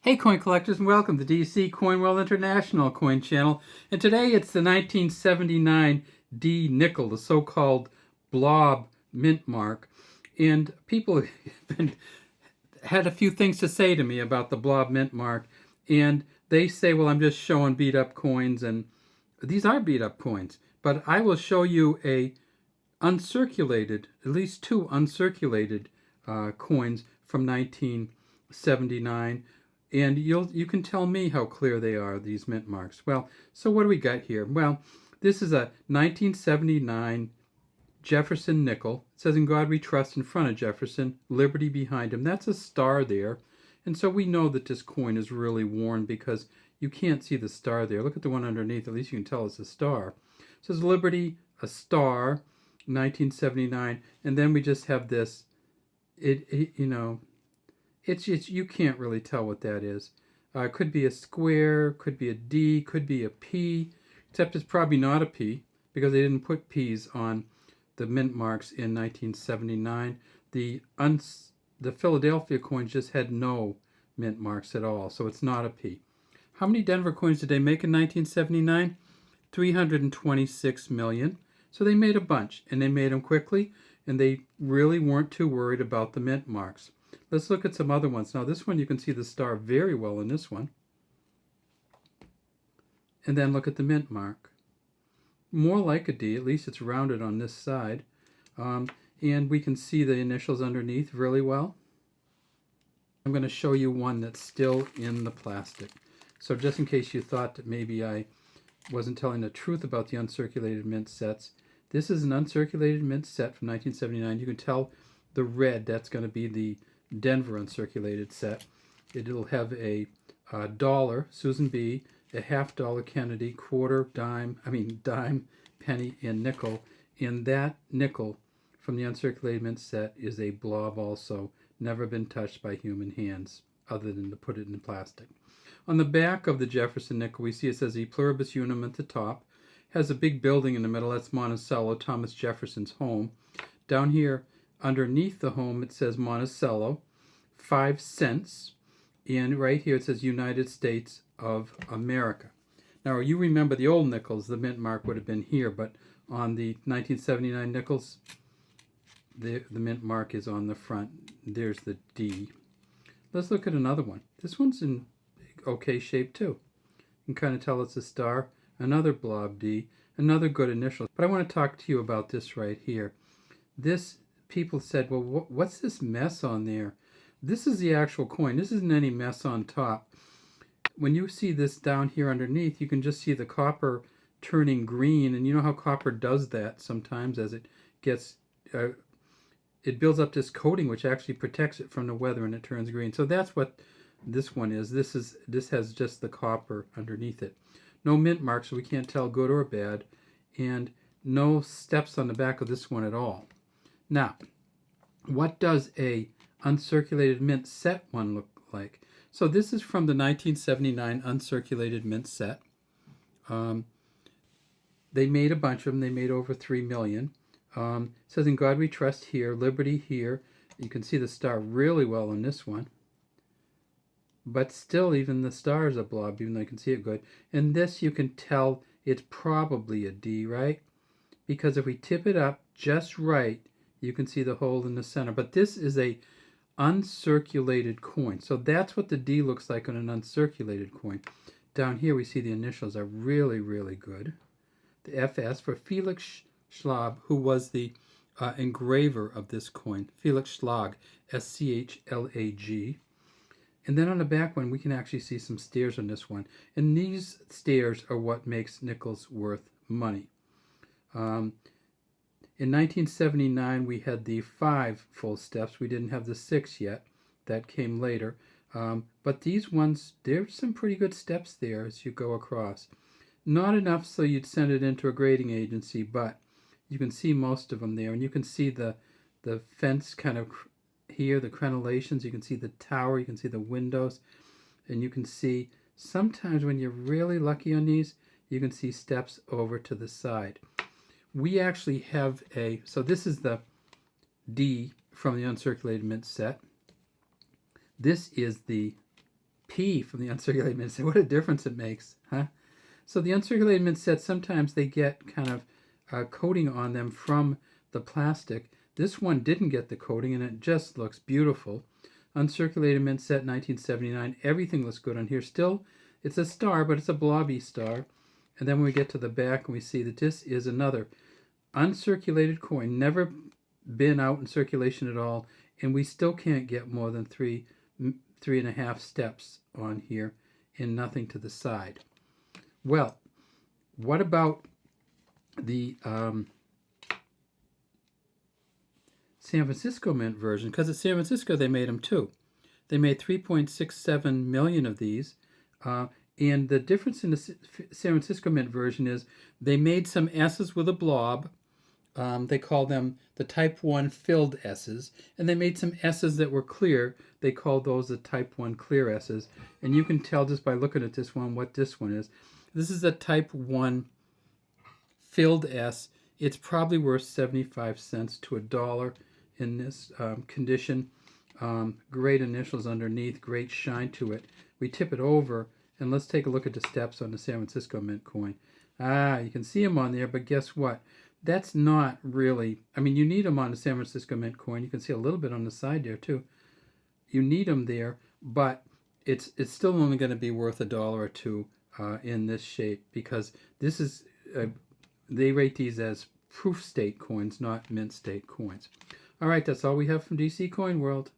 Hey coin collectors, and welcome to DC Coin World International Coin Channel. And today it's the 1979 D nickel, the so-called Blob mint mark. And people had a few things to say to me about the Blob mint mark. And they say, well, I'm just showing beat up coins, and these are beat up coins. But I will show you a uncirculated, at least two uncirculated coins from 1979. And you can tell me how clear they are, these mint marks. Well, so what do we got here? Well, this is a 1979 Jefferson Nickel. It says, "In God we trust," in front of Jefferson, liberty behind him. That's a star there. And so we know that this coin is really worn because you can't see the star there. Look at the one underneath. At least you can tell it's a star. It says liberty, a star, 1979. And then we just have this, it's you can't really tell what that is. It could be a square, could be a D, could be a P, except it's probably not a P because they didn't put P's on the mint marks in 1979. The Philadelphia coins just had no mint marks at all, so it's not a P. How many Denver coins did they make in 1979? 326 million. So they made a bunch, and they made them quickly, and they really weren't too worried about the mint marks. Let's look at some other ones. Now this one you can see the star very well in this one. And then look at the mint mark. More like a D, at least it's rounded on this side. And we can see the initials underneath really well. I'm going to show you one that's still in the plastic. So just in case you thought that maybe I wasn't telling the truth about the uncirculated mint sets, this is an uncirculated mint set from 1979. You can tell the red, that's going to be the Denver uncirculated set. It'll have a dollar, Susan B., a $50 Kennedy, quarter, dime, penny, and nickel. And that nickel from the uncirculated mint set is a blob also, never been touched by human hands other than to put it in plastic. On the back of the Jefferson Nickel, we see it says E Pluribus Unum at the top. Has a big building in the middle. That's Monticello, Thomas Jefferson's home. Down here, underneath the home, it says Monticello, 5 cents. And right here it says United States of America. Now, you remember the old nickels, the mint mark would have been here, but on the 1979 nickels, the mint mark is on the front. There's the D. Let's look at another one. This one's in okay shape too. You can kind of tell it's a star. Another blob D, another good initial. But I want to talk to you about this right here. This, people said, well, what's this mess on there? This is the actual coin. This isn't any mess on top. When you see this down here underneath, you can just see the copper turning green. And you know how copper does that sometimes as it gets, it builds up this coating which actually protects it from the weather and it turns green. So that's what this one is. This has just the copper underneath it. No mint marks, so we can't tell good or bad. And no steps on the back of this one at all. Now, what does a uncirculated mint set one look like? So this is from the 1979 uncirculated mint set. They made a bunch of them. They made over 3 million. It says "In God we trust" here, liberty here. You can see the star really well in this one. But still, even the star is a blob, even though you can see it good. And this, you can tell it's probably a D, right? Because if we tip it up just right, you can see the hole in the center. But this is a uncirculated coin. So that's what the D looks like on an uncirculated coin. Down here, we see the initials are really, really good. The FS for Felix Schlag, who was the engraver of this coin. Felix Schlag, S-C-H-L-A-G. And then on the back one, we can actually see some stairs on this one. And these stairs are what makes nickels worth money. In 1979, we had the 5 full steps. We didn't have the 6 yet. That came later. But these ones, there's some pretty good steps there as you go across. Not enough so you'd send it into a grading agency, but you can see most of them there. And you can see the fence kind of here, the crenellations. You can see the tower. You can see the windows. And you can see sometimes when you're really lucky on these, you can see steps over to the side. We actually have so this is the D from the uncirculated mint set. This is the P from the Uncirculated Mint Set. What a difference it makes, huh? So the Uncirculated Mint Set, sometimes they get kind of coating on them from the plastic. This one didn't get the coating, and it just looks beautiful. Uncirculated Mint Set, 1979. Everything looks good on here. Still, it's a star, but it's a blobby star. And then when we get to the back, and we see that this is another uncirculated coin, never been out in circulation at all, and we still can't get more than three and a half steps on here, and nothing to the side. Well, what about the San Francisco Mint version? Because at San Francisco they made them too. They made 3.67 million of these, and the difference in the San Francisco Mint version is they made some S's with a blob. They call them the Type 1 filled S's, and they made some S's that were clear. They called those the Type 1 clear S's, and you can tell just by looking at this one what this one is. This is a Type 1 filled S. It's probably worth 75 cents to $1 in this condition. Great initials underneath, great shine to it. We tip it over, and let's take a look at the steps on the San Francisco Mint coin. You can see them on there, but guess what? That's not really, I mean, you need them on the San Francisco Mint coin. You can see a little bit on the side there too. You need them there, but it's still only going to be worth $1 or $2 in this shape, because this is, they rate these as proof state coins, not mint state coins. All right, that's all we have from DC Coin World.